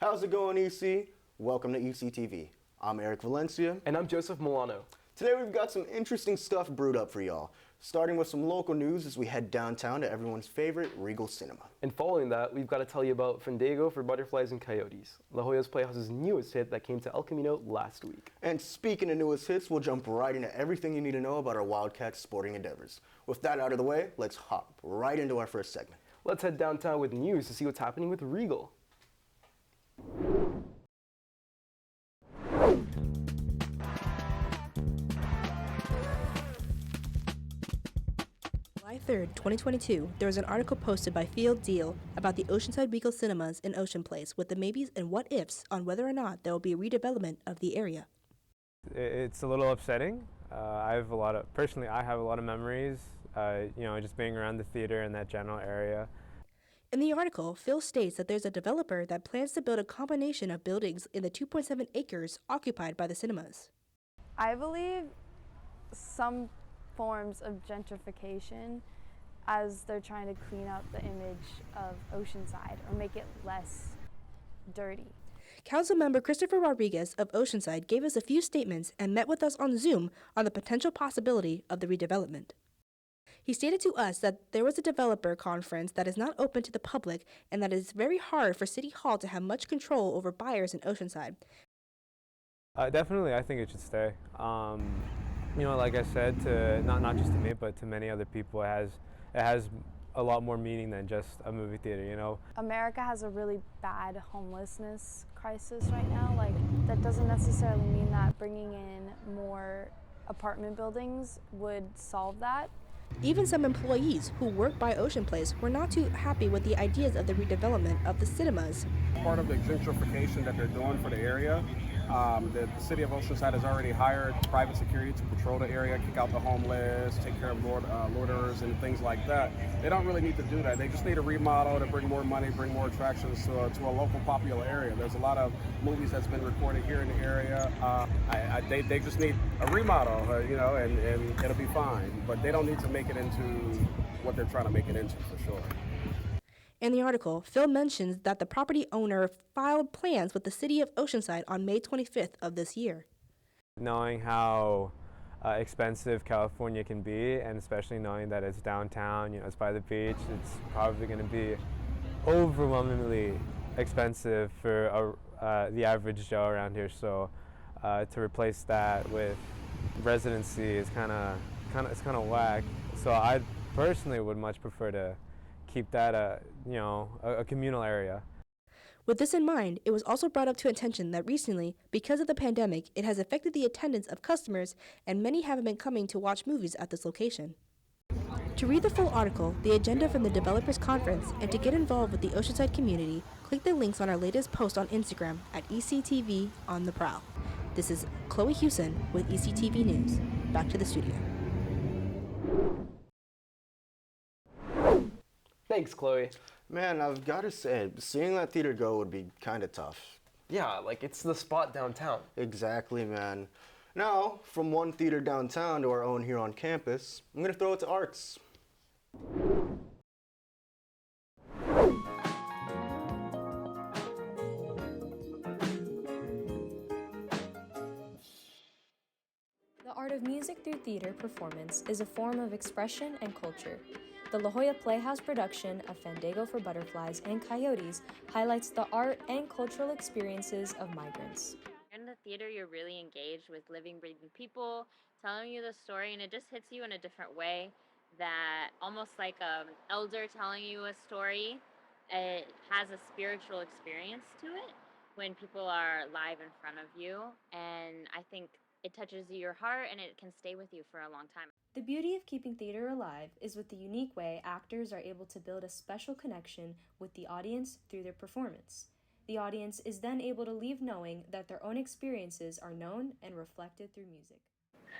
How's it going, EC? Welcome to ECTV. I'm Eric Valencia. And I'm Joseph Milano. Today we've got some interesting stuff brewed up for y'all, starting with some local news as we head downtown to everyone's favorite Regal Cinema. And following that, we've got to tell you about Fandango for Butterflies and Coyotes, La Jolla Playhouse's newest hit that came to El Camino last week. And speaking of newest hits, we'll jump right into everything you need to know about our Wildcat sporting endeavors. With that out of the way, let's hop right into our first segment. Let's head downtown with news to see what's happening with Regal. July 3rd, 2022, there was an article posted by Field Deal about the Oceanside Regal Cinemas in Ocean Place with the maybes and what ifs on whether or not there will be a redevelopment of the area. It's a little upsetting. I have a lot of memories, just being around the theater in that general area. In the article, Phil states that there's a developer that plans to build a combination of buildings in the 2.7 acres occupied by the cinemas. I believe some forms of gentrification as they're trying to clean up the image of Oceanside or make it less dirty. Councilmember Christopher Rodriguez of Oceanside gave us a few statements and met with us on Zoom on the potential possibility of the redevelopment. He stated to us that there was a developer conference that is not open to the public and that it is very hard for City Hall to have much control over buyers in Oceanside. Definitely, I think it should stay. Like I said, to not just to me, but to many other people, it has a lot more meaning than just a movie theater. America has a really bad homelessness crisis right now. That doesn't necessarily mean that bringing in more apartment buildings would solve that. Even some employees who work by Ocean Place were not too happy with the ideas of the redevelopment of the cinemas. Part of the gentrification that they're doing for the area, the city of Oceanside has already hired private security to patrol the area, kick out the homeless, take care of loiters and things like that. They don't really need to do that. They just need a remodel to bring more money, bring more attractions to a local popular area. There's a lot of movies that's been recorded here in the area. They just need a remodel, and it'll be fine. But they don't need to make it into what they're trying to make it into, for sure. In the article, Phil mentions that the property owner filed plans with the city of Oceanside on May 25th of this year. Knowing how expensive California can be, and especially knowing that it's downtown, it's by the beach, it's probably going to be overwhelmingly expensive for the average Joe around here. So to replace that with residency is kind of whack. So I personally would much prefer to keep that a communal area. With this in mind, it was also brought up to attention that recently, because of the pandemic, it has affected the attendance of customers and many haven't been coming to watch movies at this location. To read the full article, the agenda from the developers conference, and to get involved with the Oceanside community, click the links on our latest post on Instagram at ECTV on the Prowl. This is Chloe Hewson with ECTV News. Back to the studio. Thanks, Chloe. Man, I've got to say, seeing that theater go would be kind of tough. Yeah, it's the spot downtown. Exactly, man. Now, from one theater downtown to our own here on campus, I'm going to throw it to Arts. The art of music through theater performance is a form of expression and culture. The La Jolla Playhouse production of Fandango for Butterflies and Coyotes highlights the art and cultural experiences of migrants. In the theater, you're really engaged with living, breathing people, telling you the story, and it just hits you in a different way, that almost like an elder telling you a story. It has a spiritual experience to it when people are live in front of you, and I think it touches your heart and it can stay with you for a long time. The beauty of keeping theater alive is with the unique way actors are able to build a special connection with the audience through their performance. The audience is then able to leave knowing that their own experiences are known and reflected through music.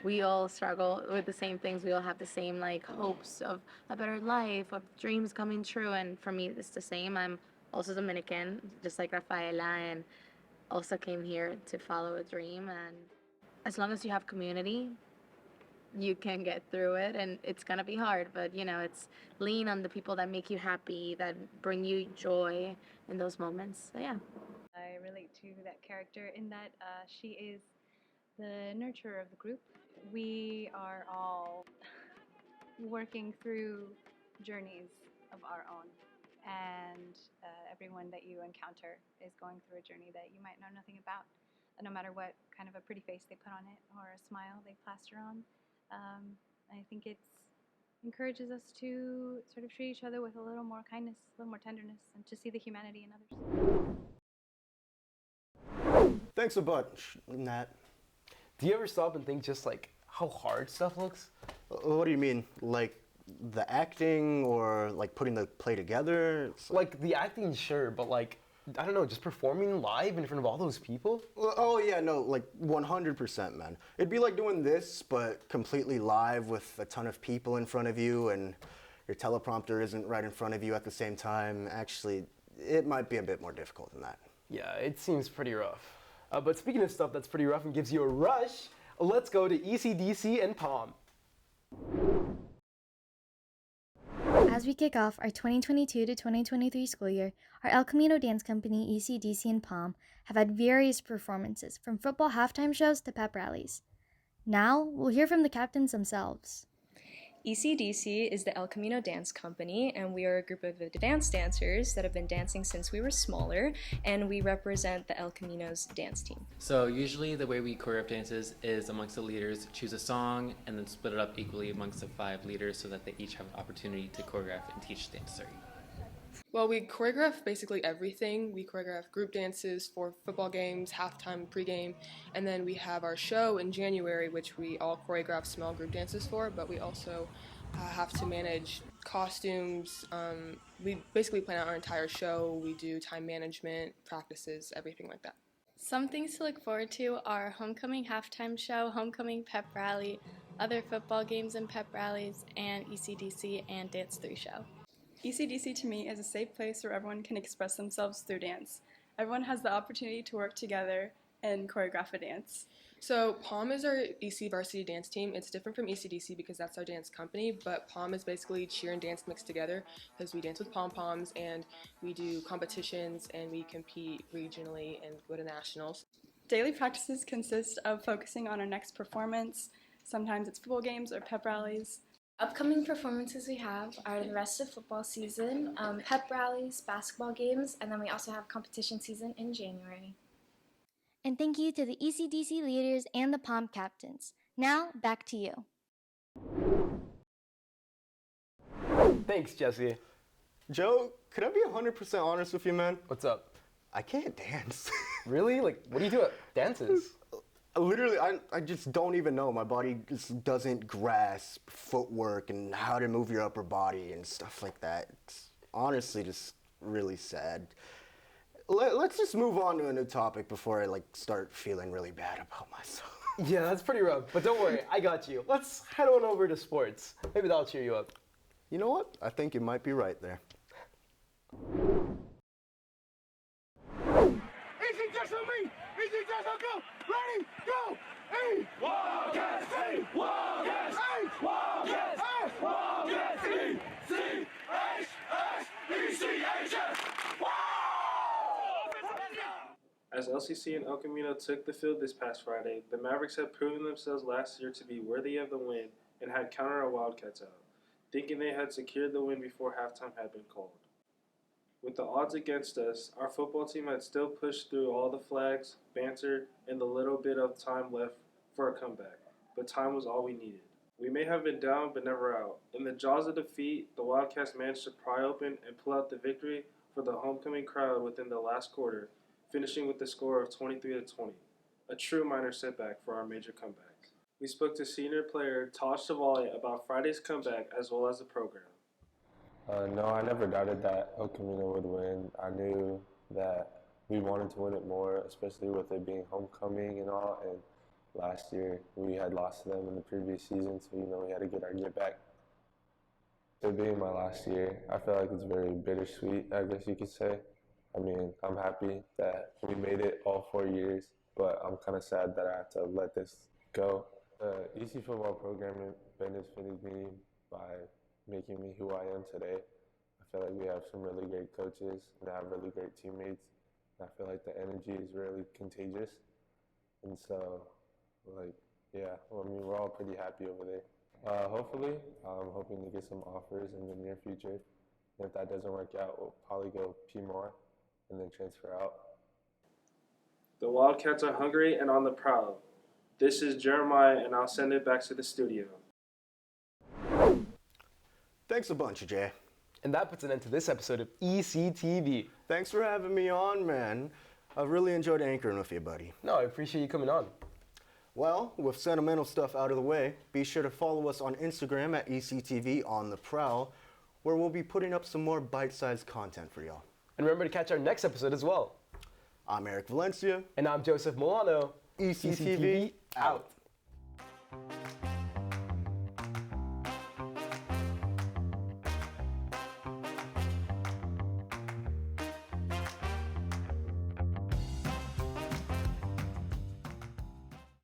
We all struggle with the same things. We all have the same hopes of a better life, of dreams coming true, and for me it's the same. I'm also Dominican, just like Rafaela, and also came here to follow a dream. And as long as you have community, you can get through it, and it's gonna be hard, but it's lean on the people that make you happy, that bring you joy in those moments. So yeah. I relate to that character in that she is the nurturer of the group. We are all working through journeys of our own, and everyone that you encounter is going through a journey that you might know nothing about. No matter what kind of a pretty face they put on it or a smile they plaster on, I think it encourages us to sort of treat each other with a little more kindness, a little more tenderness, and to see the humanity in others. Thanks a bunch, Nat. Do you ever stop and think just like how hard stuff looks? What do you mean? Like the acting or like putting the play together? Like the acting, sure, but like, I don't know, just performing live in front of all those people? Oh yeah, no, like 100%, man. It'd be like doing this, but completely live with a ton of people in front of you, and your teleprompter isn't right in front of you at the same time. Actually, it might be a bit more difficult than that. Yeah, it seems pretty rough. But speaking of stuff that's pretty rough and gives you a rush, let's go to ECDC and Palm. As we kick off our 2022 to 2023 school year, our El Camino Dance Company, ECDC, and Palm have had various performances, from football halftime shows to pep rallies. Now, we'll hear from the captains themselves. ECDC is the El Camino Dance Company, and we are a group of advanced dancers that have been dancing since we were smaller, and we represent the El Camino's dance team. So usually the way we choreograph dances is amongst the leaders choose a song and then split it up equally amongst the 5 leaders so that they each have an opportunity to choreograph and teach the dance. Well, we choreograph basically everything. We choreograph group dances for football games, halftime, pregame, and then we have our show in January, which we all choreograph small group dances for, but we also have to manage costumes. We basically plan out our entire show. We do time management, practices, everything like that. Some things to look forward to are homecoming halftime show, homecoming pep rally, other football games and pep rallies, and ECDC and Dance 3 show. ECDC to me is a safe place where everyone can express themselves through dance. Everyone has the opportunity to work together and choreograph a dance. So Palm is our EC varsity dance team. It's different from ECDC because that's our dance company, but Palm is basically cheer and dance mixed together because we dance with pom-poms and we do competitions and we compete regionally and go to nationals. Daily practices consist of focusing on our next performance. Sometimes it's football games or pep rallies. Upcoming performances we have are the rest of football season, pep rallies, basketball games, and then we also have competition season in January. And thank you to the ECDC leaders and the Palm captains. Now, back to you. Thanks, Jesse. Joe, could I be 100% honest with you, man? What's up? I can't dance. Really? Like, what do you do at dances? Literally, I just don't even know. My body just doesn't grasp footwork and how to move your upper body and stuff like that. It's honestly just really sad. Let's just move on to a new topic before I start feeling really bad about myself. Yeah, that's pretty rough, but don't worry, I got you. Let's head on over to sports. Maybe that'll cheer you up. You know what? I think you might be right there. Easy just on me! Easy just on go! Ready, go! E! Wildcat! C! Wildcat! H! Wildcat! F! Wildcat! E! C! H! S! E! C! H! S! As LCC and El Camino took the field this past Friday, the Mavericks had proven themselves last year to be worthy of the win and had countered our Wildcats out, thinking they had secured the win before halftime had been called. With the odds against us, our football team had still pushed through all the flags, banter, and the little bit of time left for a comeback, but time was all we needed. We may have been down, but never out. In the jaws of defeat, the Wildcats managed to pry open and pull out the victory for the homecoming crowd within the last quarter, finishing with the score of 23-20, a true minor setback for our major comeback. We spoke to senior player Tosh Tavali about Friday's comeback as well as the program. No, I never doubted that El Camino would win. I knew that we wanted to win it more, especially with it being homecoming and all. And last year we had lost to them in the previous season, so we had to get our get back. It being my last year, I feel like it's very bittersweet, I guess you could say. I mean, I'm happy that we made it all 4 years, but I'm kind of sad that I have to let this go. The EC football program benefited me by making me who I am today. I feel like we have some really great coaches and I have really great teammates. I feel like the energy is really contagious. And so, like, yeah, well, I mean, we're all pretty happy over there. Hopefully, I'm hoping to get some offers in the near future. And if that doesn't work out, we'll probably go PMOR and then transfer out. The Wildcats are hungry and on the prowl. This is Jeremiah, and I'll send it back to the studio. Thanks a bunch, Jay. And that puts an end to this episode of ECTV. Thanks for having me on, man. I really enjoyed anchoring with you, buddy. No, I appreciate you coming on. Well, with sentimental stuff out of the way, be sure to follow us on Instagram at ECTV on the prowl, where we'll be putting up some more bite-sized content for y'all. And remember to catch our next episode as well. I'm Eric Valencia. And I'm Joseph Milano. ECTV out.